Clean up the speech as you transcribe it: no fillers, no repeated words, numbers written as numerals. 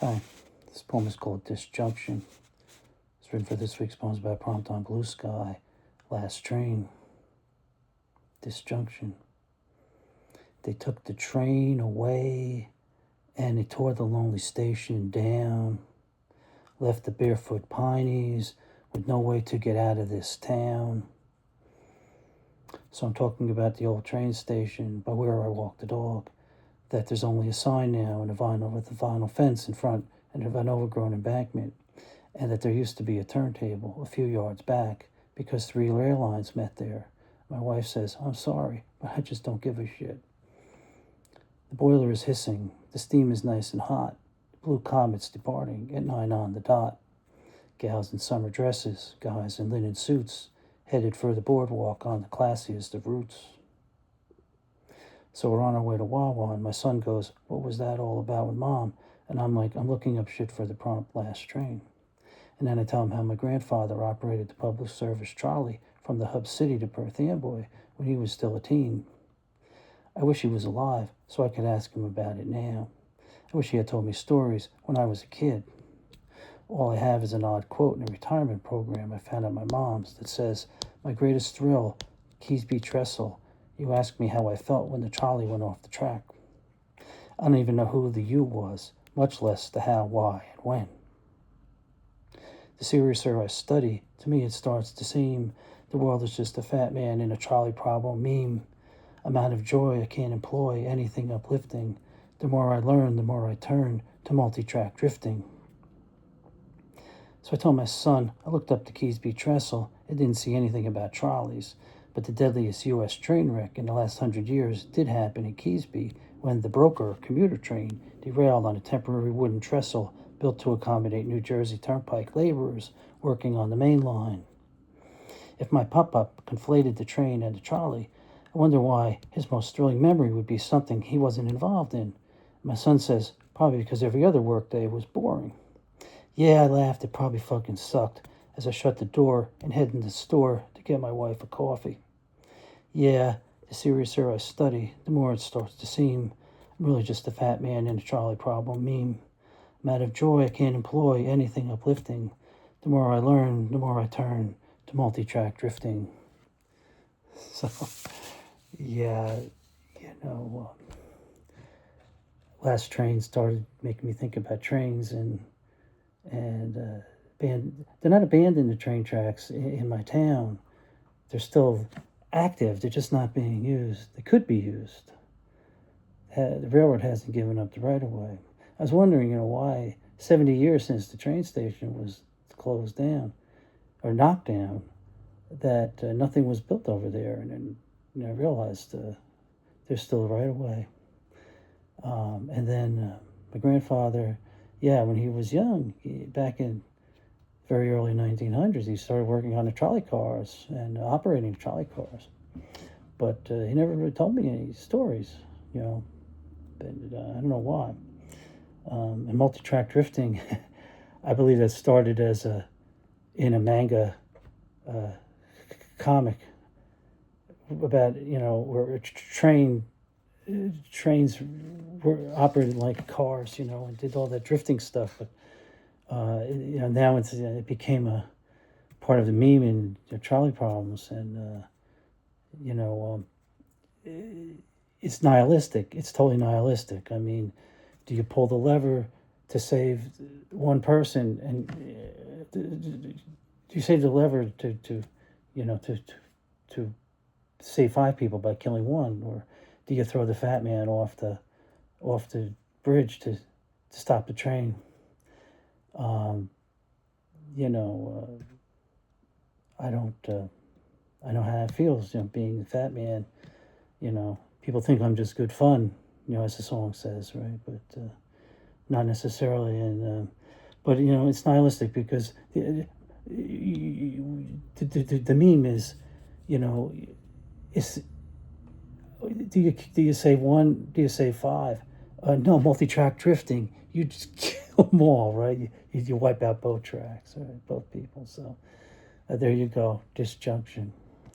Hi, this poem is called Disjunction. It's written for this week's Poems by Prompt on Blue Sky. Last train. Disjunction. They took the train away and they tore the lonely station down. Left the barefoot pineys with no way to get out of this town. So I'm talking about the old train station by where I walk the dog. That there's only a sign now and a vinyl with a vinyl fence in front and an overgrown embankment, and that there used to be a turntable a few yards back because 3 rail lines met there. My wife says, "I'm sorry, but I just don't give a shit." The boiler is hissing, the steam is nice and hot, blue comets departing at 9 on the dot. Gals in summer dresses, guys in linen suits, headed for the boardwalk on the classiest of routes. So we're on our way to WaWa, and my son goes, "What was that all about with Mom?" And I'm like, "I'm looking up shit for the prompt last train." And then I tell him how my grandfather operated the public service trolley from the hub city to Perth Amboy when he was still a teen. I wish he was alive so I could ask him about it now. I wish he had told me stories when I was a kid. All I have is an odd quote in a retirement program I found at my mom's that says, "My greatest thrill, Keasby Trestle. You asked me how I felt when the trolley went off the track." I don't even know who the you was, much less the how, why, and when. The seriouser I study, to me it starts to seem the world is just a fat man in a trolley problem meme. Amount of joy I can't employ anything uplifting. The more I learn, the more I turn to multi-track drifting. So I told my son I looked up the Keasby Trestle and didn't see anything about trolleys, but the deadliest U.S. train wreck in the last 100 years did happen in Keasby when the broker commuter train derailed on a temporary wooden trestle built to accommodate New Jersey Turnpike laborers working on the main line. If my pop-up conflated the train and the trolley, I wonder why his most thrilling memory would be something he wasn't involved in. My son says, probably because every other workday was boring. Yeah, I laughed. It probably fucking sucked as I shut the door and head into the store to get my wife a coffee. Yeah, the seriouser I study, the more it starts to seem I'm really just a fat man in a trolley problem meme. I'm out of joy, I can't employ anything uplifting. The more I learn, the more I turn to multi-track drifting. So, yeah, last train started making me think about trains and they're not abandoned the train tracks in my town. They're still active. They're just not being used. They could be used. The railroad hasn't given up the right of way. I was wondering, why 70 years since the train station was closed down or knocked down, that nothing was built over there. And then I realized there's still a right of way. And then my grandfather, when he was young, back in very early 1900s, he started working on the trolley cars and operating trolley cars. But he never really told me any stories, but I don't know why. And multi-track drifting, I believe that started as in a manga comic about, where trains were operated like cars, and did all that drifting stuff. But now it became a part of the meme in trolley problems, and it's nihilistic. It's totally nihilistic. I mean, do you pull the lever to save one person, and do you save the lever to save 5 people by killing one, or do you throw the fat man off the bridge to stop the train? I know how it feels, being a fat man. People think I'm just good fun, as the song says, right? But not necessarily. And but it's nihilistic because the meme is, it's do you save one? Do you save 5? No, multi-track drifting. You just kill them all, right? You wipe out both tracks, right? Both people. So there you go. Disjunction.